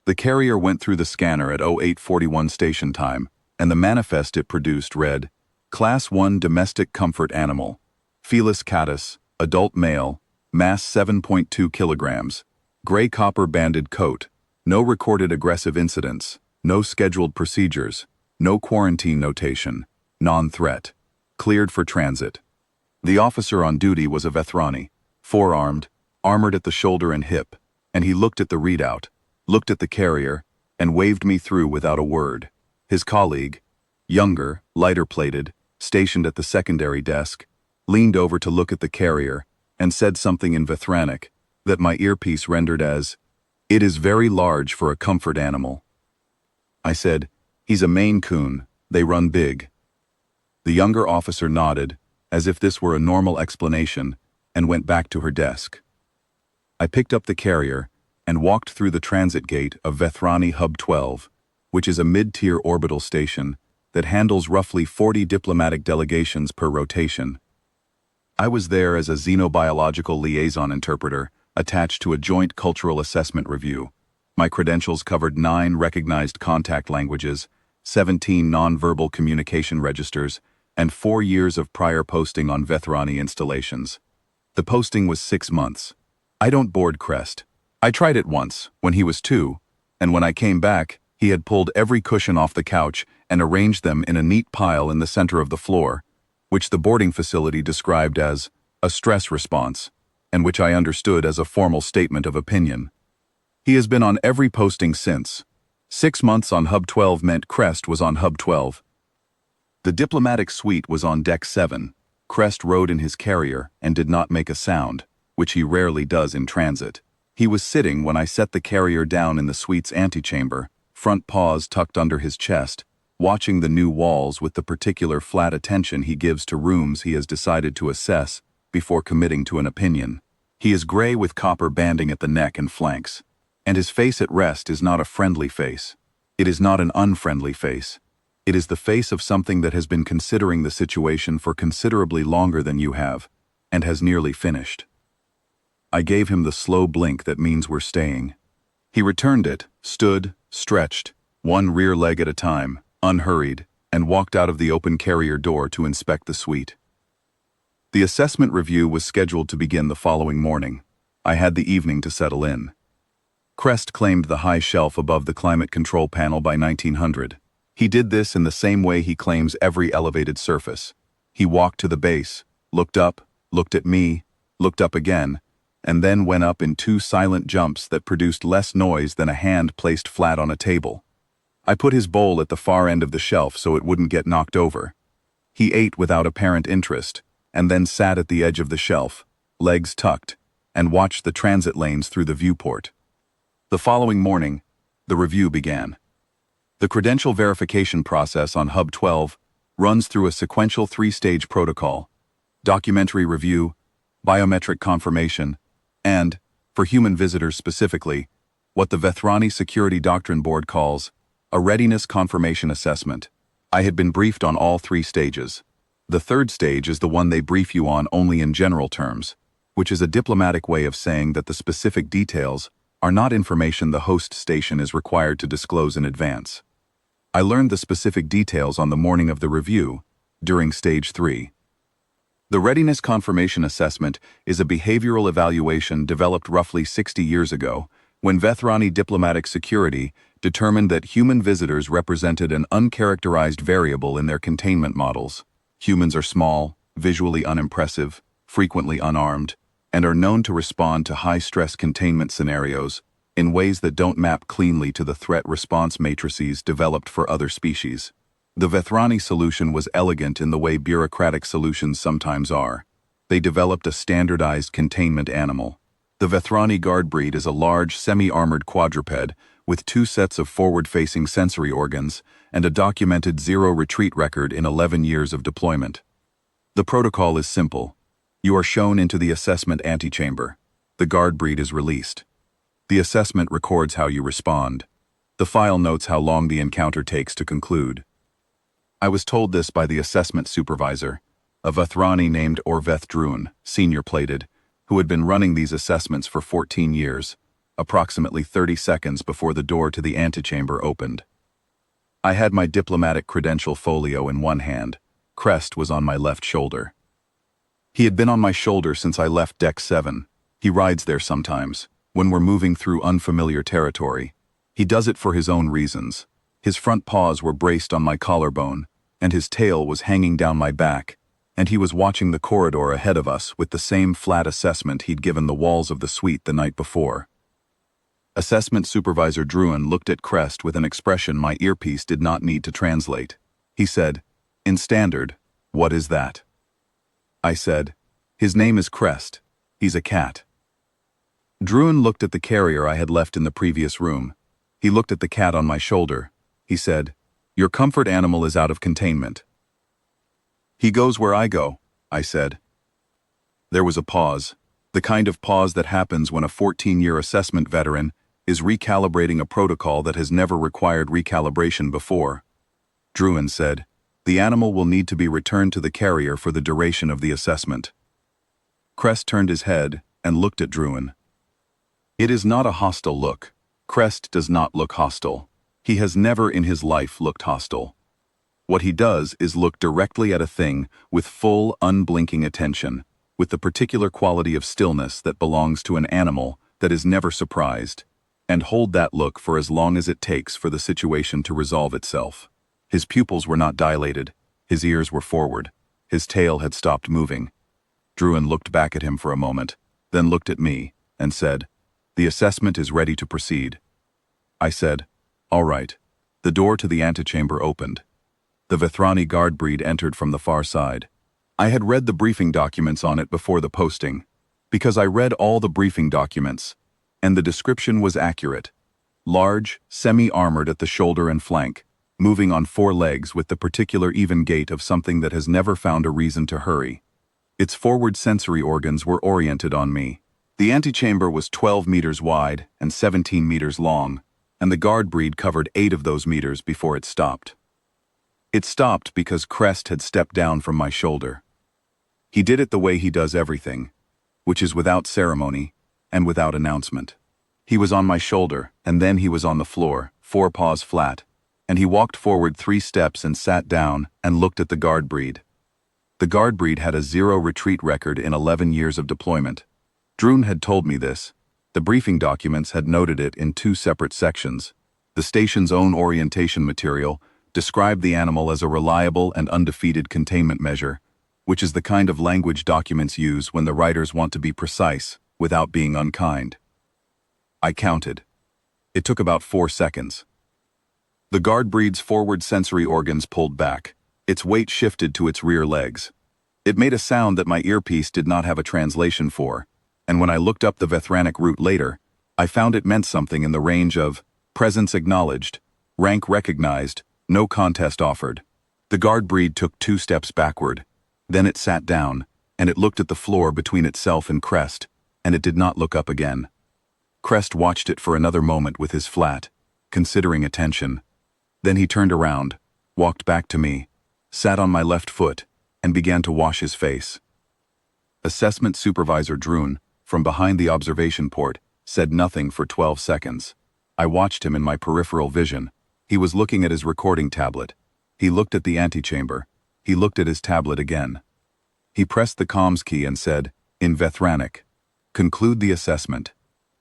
The carrier went through the scanner at 0841 station time, and the manifest it produced read, Class 1 Domestic Comfort Animal, Felis catus, adult male, mass 7.2 kilograms, gray copper banded coat, no recorded aggressive incidents, no scheduled procedures, no quarantine notation, non-threat, cleared for transit. The officer on duty was a Vethrani, four-armed, armored at the shoulder and hip, and he looked at the readout, looked at the carrier, and waved me through without a word. His colleague, younger, lighter-plated, stationed at the secondary desk, leaned over to look at the carrier and said something in Vethranic that my earpiece rendered as, "It is very large for a comfort animal." I said, "He's a Maine Coon, they run big." The younger officer nodded, as if this were a normal explanation, and went back to her desk. I picked up the carrier and walked through the transit gate of Vethrani Hub 12, which is a mid-tier orbital station that handles roughly 40 diplomatic delegations per rotation. I was there as a xenobiological liaison interpreter attached to a joint cultural assessment review. My credentials covered 9 recognized contact languages, 17 nonverbal communication registers, and 4 years of prior posting on Vethrani installations. The posting was 6 months. I don't board Crest. I tried it once, when he was 2, and when I came back, he had pulled every cushion off the couch and arranged them in a neat pile in the center of the floor, which the boarding facility described as a stress response, and which I understood as a formal statement of opinion. He has been on every posting since. 6 months on Hub 12 meant Crest was on Hub 12. The diplomatic suite was on Deck 7. Crest rode in his carrier and did not make a sound, which he rarely does in transit. He was sitting when I set the carrier down in the suite's antechamber, front paws tucked under his chest, watching the new walls with the particular flat attention he gives to rooms he has decided to assess before committing to an opinion. He is gray with copper banding at the neck and flanks, and his face at rest is not a friendly face. It is not an unfriendly face. It is the face of something that has been considering the situation for considerably longer than you have, and has nearly finished. I gave him the slow blink that means we're staying. He returned it, stood, stretched, one rear leg at a time, unhurried, and walked out of the open carrier door to inspect the suite. The assessment review was scheduled to begin the following morning. I had the evening to settle in. Crest claimed the high shelf above the climate control panel by 1900. He did this in the same way he claims every elevated surface. He walked to the base, looked up, looked at me, looked up again, and then went up in 2 silent jumps that produced less noise than a hand placed flat on a table. I put his bowl at the far end of the shelf so it wouldn't get knocked over. He ate without apparent interest, and then sat at the edge of the shelf, legs tucked, and watched the transit lanes through the viewport. The following morning, the review began. The credential verification process on Hub 12 runs through a sequential 3-stage protocol: documentary review, biometric confirmation, and, for human visitors specifically, what the Vethrani Security Doctrine Board calls a readiness confirmation assessment. I had been briefed on all 3 stages. The 3rd stage is the one they brief you on only in general terms, which is a diplomatic way of saying that the specific details are not information the host station is required to disclose in advance. I learned the specific details on the morning of the review, during Stage 3. The Readiness Confirmation Assessment is a behavioral evaluation developed roughly 60 years ago, when Vethrani Diplomatic Security determined that human visitors represented an uncharacterized variable in their containment models. Humans are small, visually unimpressive, frequently unarmed, and are known to respond to high-stress containment scenarios in ways that don't map cleanly to the threat response matrices developed for other species. The Vethrani solution was elegant in the way bureaucratic solutions sometimes are. They developed a standardized containment animal. The Vethrani guard breed is a large, semi-armored quadruped with 2 sets of forward-facing sensory organs and a documented 0 retreat record in 11 years of deployment. The protocol is simple. You are shown into the assessment antechamber. The guard breed is released. The assessment records how you respond. The file notes how long the encounter takes to conclude. I was told this by the assessment supervisor, a Vethrani named Vethrani, senior plated, who had been running these assessments for 14 years. approximately 30 seconds before the door to the antechamber opened. I had my diplomatic credential folio in one hand. Crest was on my left shoulder. He had been on my shoulder since I left Deck 7. He rides there sometimes, when we're moving through unfamiliar territory. He does it for his own reasons. His front paws were braced on my collarbone, and his tail was hanging down my back, and he was watching the corridor ahead of us with the same flat assessment he'd given the walls of the suite the night before. Assessment Supervisor Druin looked at Crest with an expression my earpiece did not need to translate. He said, "In standard, what is that?" I said, "His name is Crest. He's a cat." Druin looked at the carrier I had left in the previous room. He looked at the cat on my shoulder. He said, "Your comfort animal is out of containment." "He goes where I go," I said. There was a pause, the kind of pause that happens when a 14-year assessment veteran is recalibrating a protocol that has never required recalibration before. Druin said, "The animal will need to be returned to the carrier for the duration of the assessment." Crest turned his head and looked at Druin. It is not a hostile look. Crest does not look hostile. He has never in his life looked hostile. What he does is look directly at a thing with full, unblinking attention, with the particular quality of stillness that belongs to an animal that is never surprised, and hold that look for as long as it takes for the situation to resolve itself. His pupils were not dilated, his ears were forward, his tail had stopped moving. Druin looked back at him for a moment, then looked at me, and said, "The assessment is ready to proceed." I said, "All right." The door to the antechamber opened. The Vethrani guard breed entered from the far side. I had read the briefing documents on it before the posting, because I read all the briefing documents, and the description was accurate. Large, semi-armored at the shoulder and flank, moving on 4 legs with the particular even gait of something that has never found a reason to hurry. Its forward sensory organs were oriented on me. The antechamber was 12 meters wide and 17 meters long, and the guard breed covered 8 of those meters before it stopped. It stopped because Crest had stepped down from my shoulder. He did it the way he does everything, which is without ceremony and without announcement. He was on my shoulder, and then he was on the floor, 4 paws flat, and he walked forward 3 steps and sat down and looked at the guard breed. The guard breed had a 0 retreat record in 11 years of deployment. Druin had told me this. The briefing documents had noted it in 2 separate sections. The station's own orientation material described the animal as a reliable and undefeated containment measure, which is the kind of language documents use when the writers want to be precise without being unkind. I counted. It took about 4 seconds. The guard breed's forward sensory organs pulled back. Its weight shifted to its rear legs. It made a sound that my earpiece did not have a translation for, and when I looked up the Vethranic root later, I found it meant something in the range of presence acknowledged, rank recognized, no contest offered. The guard breed took 2 steps backward. Then it sat down, and it looked at the floor between itself and Crest, and it did not look up again. Crest watched it for another moment with his flat, considering attention. Then he turned around, walked back to me, sat on my left foot, and began to wash his face. Assessment Supervisor Druin, from behind the observation port, said nothing for 12 seconds. I watched him in my peripheral vision. He was looking at his recording tablet. He looked at the antechamber. He looked at his tablet again. He pressed the comms key and said, in Vethranic, "Conclude the assessment.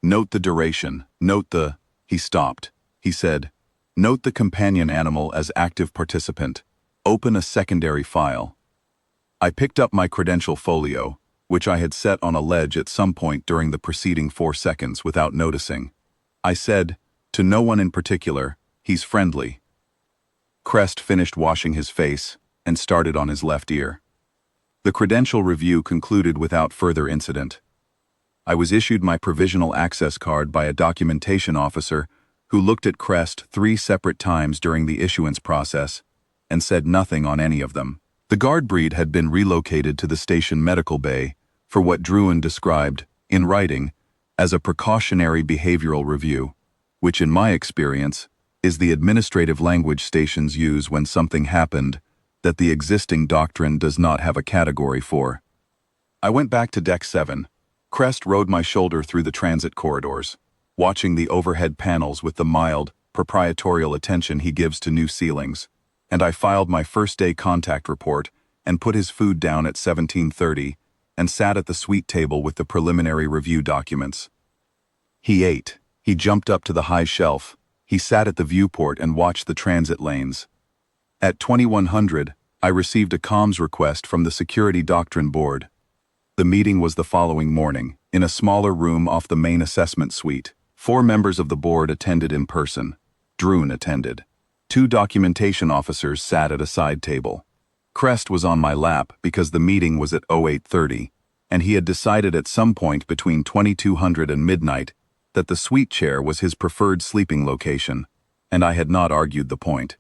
Note the duration. Note the..." He stopped. He said, "Note the companion animal as active participant. Open a secondary file." I picked up my credential folio, which I had set on a ledge at some point during the preceding 4 seconds without noticing. I said, to no one in particular, "He's friendly." Crest finished washing his face and started on his left ear. The credential review concluded without further incident. I was issued my provisional access card by a documentation officer who looked at Crest 3 separate times during the issuance process and said nothing on any of them. The guard breed had been relocated to the station medical bay for what Druin described, in writing, as a precautionary behavioral review, which in my experience is the administrative language stations use when something happened that the existing doctrine does not have a category for. I went back to Deck 7. Crest rode my shoulder through the transit corridors. watching the overhead panels with the mild, proprietorial attention he gives to new ceilings, and I filed my first-day contact report and put his food down at 17:30 and sat at the suite table with the preliminary review documents. He ate. He jumped up to the high shelf. He sat at the viewport and watched the transit lanes. At 2100, I received a comms request from the Security Doctrine Board. The meeting was the following morning, in a smaller room off the main assessment suite. 4 members of the board attended in person. Droon attended. 2 documentation officers sat at a side table. Crest was on my lap because the meeting was at 0830, and he had decided at some point between 2200 and midnight that the suite chair was his preferred sleeping location, and I had not argued the point.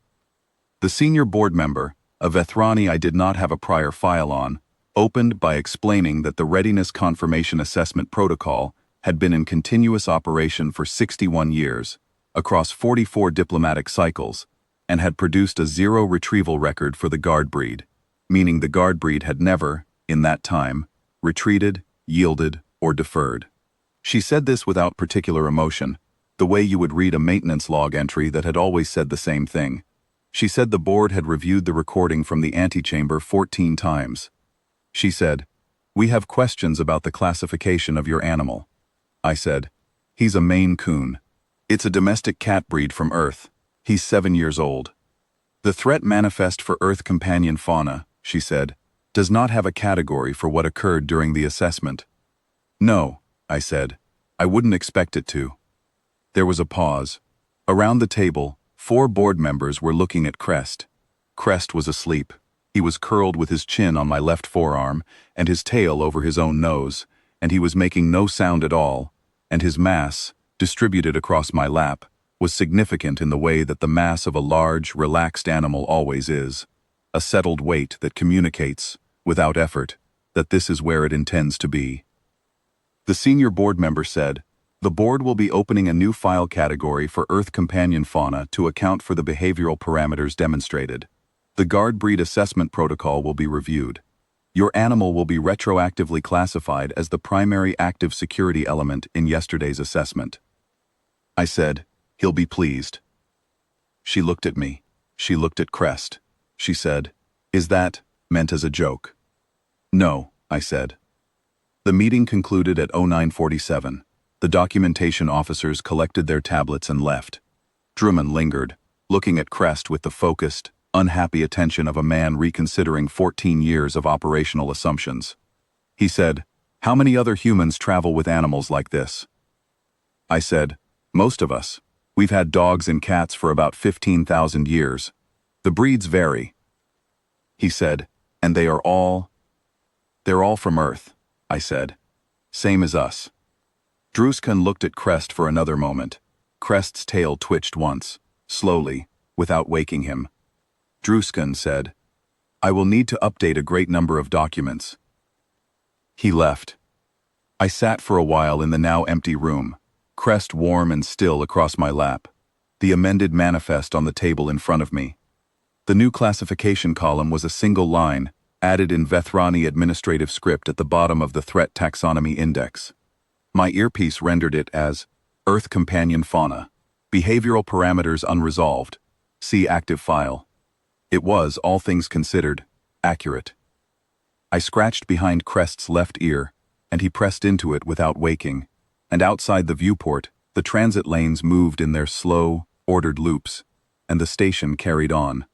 The senior board member, a Vethrani I did not have a prior file on, opened by explaining that the Readiness Confirmation Assessment Protocol had been in continuous operation for 61 years, across 44 diplomatic cycles, and had produced a 0 retrieval record for the guard breed, meaning the guard breed had never, in that time, retreated, yielded, or deferred. She said this without particular emotion, the way you would read a maintenance log entry that had always said the same thing. She said the board had reviewed the recording from the antechamber 14 times. She said, "We have questions about the classification of your animal." I said, "He's a Maine Coon. It's a domestic cat breed from Earth. He's 7 years old." "The threat manifest for Earth companion fauna," she said, "does not have a category for what occurred during the assessment." "No," I said, "I wouldn't expect it to." There was a pause. Around the table, 4 board members were looking at Crest. Crest was asleep. He was curled with his chin on my left forearm and his tail over his own nose, and he was making no sound at all, and his mass, distributed across my lap, was significant in the way that the mass of a large, relaxed animal always is, a settled weight that communicates, without effort, that this is where it intends to be. The senior board member said, "The board will be opening a new file category for Earth companion fauna to account for the behavioral parameters demonstrated. The guard breed assessment protocol will be reviewed. Your animal will be retroactively classified as the primary active security element in yesterday's assessment." I said, "He'll be pleased." She looked at me. She looked at Crest. She said, "Is that meant as a joke?" "No," I said. The meeting concluded at 0947. The documentation officers collected their tablets and left. Drummond lingered, looking at Crest with the focused, unhappy attention of a man reconsidering 14 years of operational assumptions. He said, "How many other humans travel with animals like this?" I said, "Most of us. We've had dogs and cats for about 15,000 years. The breeds vary." He said, "And they're all from Earth," I said. "Same as us." Druskan looked at Crest for another moment. Crest's tail twitched once, slowly, without waking him. Druskan said, "I will need to update a great number of documents." He left. I sat for a while in the now empty room, Crest warm and still across my lap, the amended manifest on the table in front of me. The new classification column was a single line, added in Vethrani administrative script at the bottom of the Threat Taxonomy Index. My earpiece rendered it as Earth companion fauna, behavioral parameters unresolved, see active file. It was, all things considered, accurate. I scratched behind Crest's left ear, and he pressed into it without waking, and outside the viewport, the transit lanes moved in their slow, ordered loops, and the station carried on.